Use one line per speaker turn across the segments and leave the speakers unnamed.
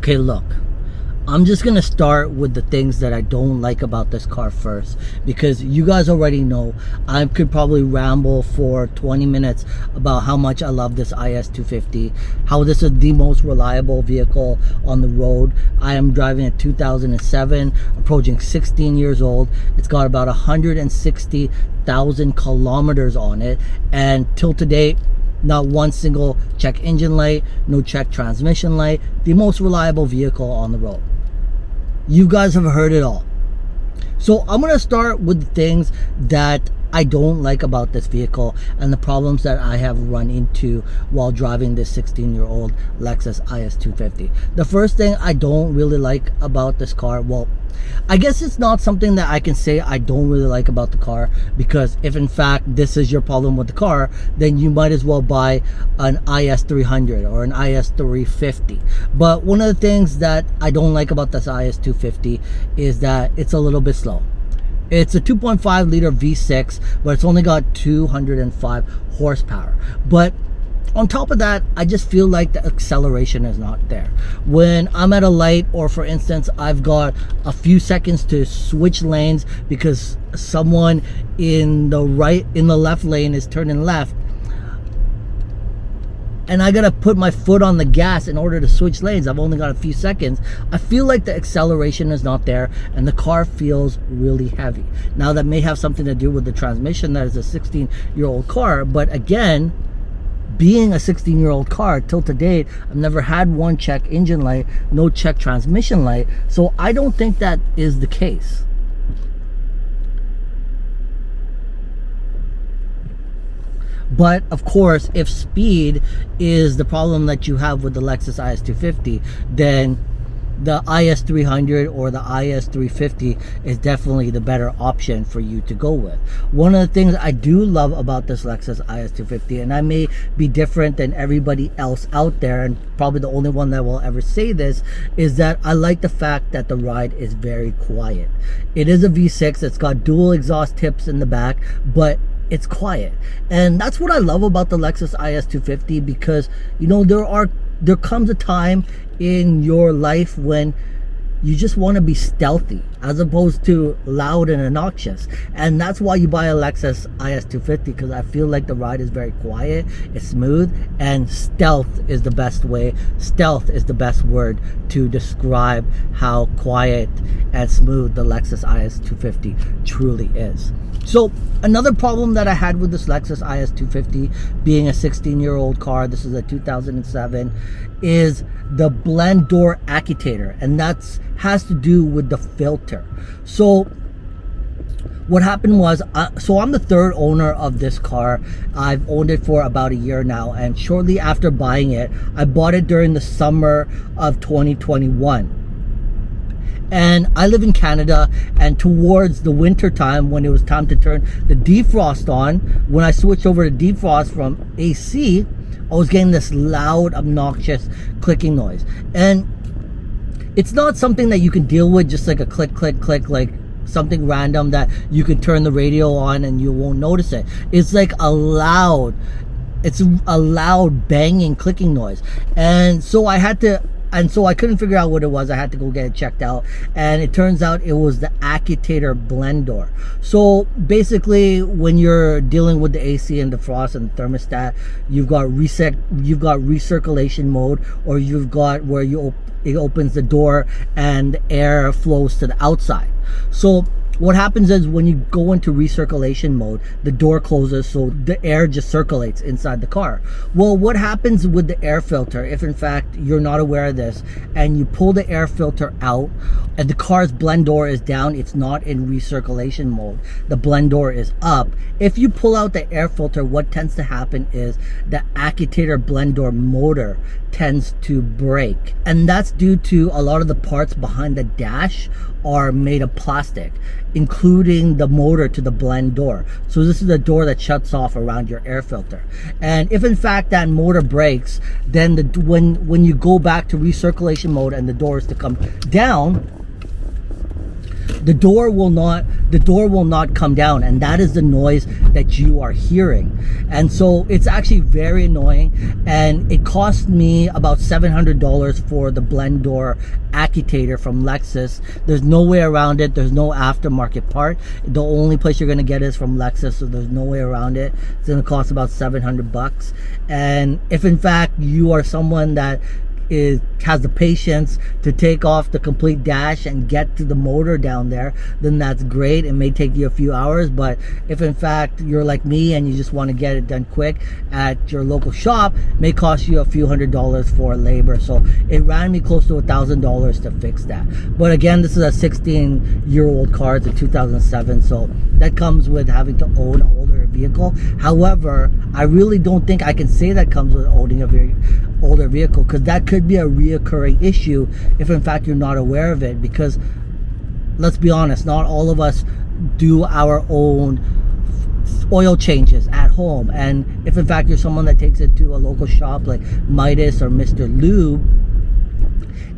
Okay, look, I'm just gonna start with the things that I don't like about this car first, because you guys already know I could probably ramble for 20 minutes about how much I love this IS250, how this is the most reliable vehicle on the road. I am driving a 2007, approaching 16 years old. It's got about 160,000 kilometers on it, and till today, not one single check engine light, no check transmission light. The most reliable vehicle on the road. You guys have heard it all. So I'm gonna start with the things that I don't like about this vehicle and the problems that I have run into while driving this 16-year-old Lexus IS250. The first thing I don't really like about this car, well, I guess it's not something that I can say I don't really like about the car, because if in fact this is your problem with the car, then you might as well buy an IS300 or an IS350. But one of the things that I don't like about this IS250 is that it's a little bit slow. It's a 2.5 liter V6, but it's only got 205 horsepower. But on top of that, I just feel like the acceleration is not there. When I'm at a light, or for instance, I've got a few seconds to switch lanes because someone in the left lane is turning left, and I gotta put my foot on the gas in order to switch lanes. I've only got a few seconds. I feel like the acceleration is not there, and the car feels really heavy. Now that may have something to do with the transmission, that is a 16-year-old car, but again, being a 16-year-old car till to date, I've never had one check engine light, no check transmission light, so I don't think that is the case. But of course, if speed is the problem that you have with the Lexus IS250, then the IS300 or the IS350 is definitely the better option for you to go with. One of the things I do love about this Lexus IS250, and I may be different than everybody else out there, and probably the only one that will ever say this, is that I like the fact that the ride is very quiet. It is a V6, it's got dual exhaust tips in the back, but it's quiet. And that's what I love about the Lexus IS250, because you know, there comes a time in your life when you just want to be stealthy as opposed to loud and obnoxious, and that's why you buy a Lexus IS250, because I feel like the ride is very quiet, it's smooth, and stealth is the best way. Stealth is the best word to describe how quiet and smooth the Lexus IS250 truly is. So another problem that I had with this Lexus IS250, being a 16-year-old car, this is a 2007, is the blend door Actuator, and that's has to do with the filter. So what happened was, so I'm the third owner of this car. I've owned it for about a year now, and shortly after buying it, I bought it during the summer of 2021. And I live in Canada, and towards the winter time, when it was time to turn the defrost on, when I switched over to defrost from AC, I was getting this loud, obnoxious clicking noise. And it's not something that you can deal with just like a click, click, click, like something random that you can turn the radio on and you won't notice it. It's like a loud banging clicking noise. And so I couldn't figure out what it was. I had to go get it checked out, and it turns out it was the Actuator blend door. So basically, when you're dealing with the AC and the frost and the thermostat, you've got recirculation mode, or you've got where it opens the door and air flows to the outside. So what happens is, when you go into recirculation mode, the door closes, so the air just circulates inside the car. Well, what happens with the air filter, if in fact you're not aware of this, and you pull the air filter out and the car's blend door is down, it's not in recirculation mode, the blend door is up. If you pull out the air filter, what tends to happen is the Actuator blend door motor tends to break, and that's due to a lot of the parts behind the dash are made of plastic, including the motor to the blend door. So this is the door that shuts off around your air filter. And if in fact that motor breaks, then when you go back to recirculation mode and the door is to come down, the door will not come down, and that is the noise that you are hearing. And so it's actually very annoying, and it cost me about $700 for the blend door Actuator from Lexus. There's no way around it. There's no aftermarket part. The only place you're going to get is from Lexus, so there's no way around it. It's going to cost about $700. And if in fact you are someone that has the patience to take off the complete dash and get to the motor down there, then that's great. It may take you a few hours, but if in fact you're like me and you just want to get it done quick at your local shop, it may cost you a few $100s for labor. So it ran me close to $1,000 to fix that. But again, this is a 16-year-old car. It's a 2007, so that comes with having to own an older vehicle. However, I really don't think I can say that comes with owning a very older vehicle, because that could be a reoccurring issue if in fact you're not aware of it. Because let's be honest, not all of us do our own oil changes at home, and if in fact you're someone that takes it to a local shop like Midas or Mr. Lube,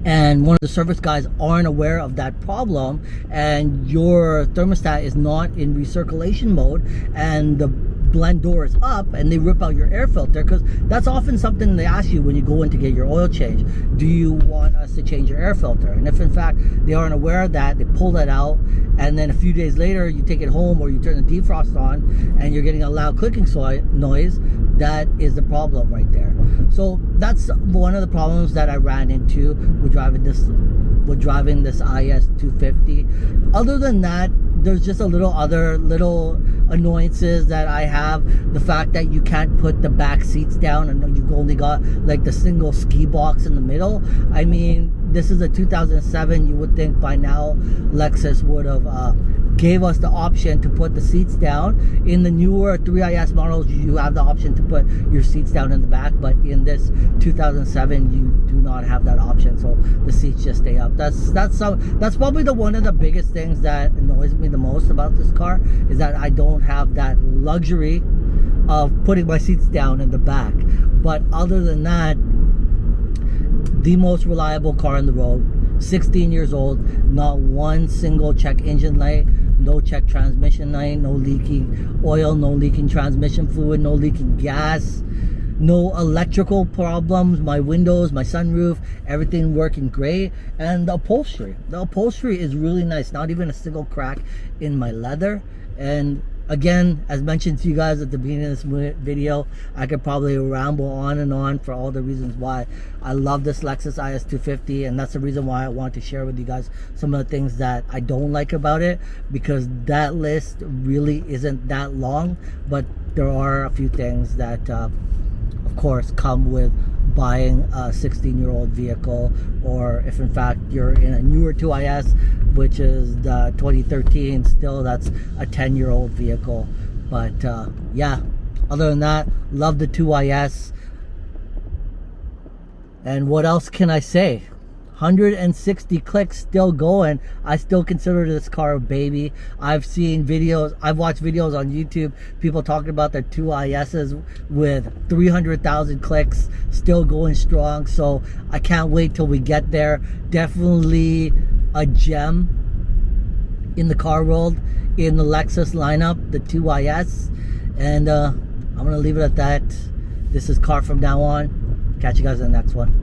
and one of the service guys aren't aware of that problem, and your thermostat is not in recirculation mode, and the blend door is up, and they rip out your air filter, because that's often something they ask you when you go in to get your oil change. Do you want us to change your air filter? And if in fact they aren't aware of that, they pull that out, and then a few days later you take it home or you turn the defrost on and you're getting a loud clicking noise, that is the problem right there. So that's one of the problems that I ran into with driving this IS250. Other than that, there's just a little annoyances that I have. The fact that you can't put the back seats down, and you've only got like the single ski box in the middle. I mean, this is a 2007. You would think by now Lexus would have gave us the option to put the seats down. In the newer 3IS models, you have the option to put your seats down in the back, but in this 2007 you do not have that option, so the seats just stay up. That's probably one of the biggest things that annoys me the most about this car, is that I don't have that luxury of putting my seats down in the back. But other than that, the most reliable car on the road. 16 years old, not one single check engine light, no check transmission light, no leaking oil, no leaking transmission fluid, no leaking gas, no electrical problems. My windows, my sunroof, everything working great. And the upholstery is really nice, not even a single crack in my leather. And again, as mentioned to you guys at the beginning of this video, I could probably ramble on and on for all the reasons why I love this Lexus IS250, and that's the reason why I want to share with you guys some of the things that I don't like about it, because that list really isn't that long, but there are a few things that of course come with buying a 16-year-old vehicle, or if in fact you're in a newer 2IS, which is the 2013, still that's a 10-year-old vehicle. But yeah, other than that, love the 2IS. And what else can I say? 160 clicks, still going. I still consider this car a baby. I've watched videos on YouTube, people talking about their 2ISs with 300,000 clicks, still going strong. So I can't wait till we get there. Definitely a gem in the car world, in the Lexus lineup, the 2IS. And I'm gonna leave it at that. This is Car From Now On. Catch you guys in the next one.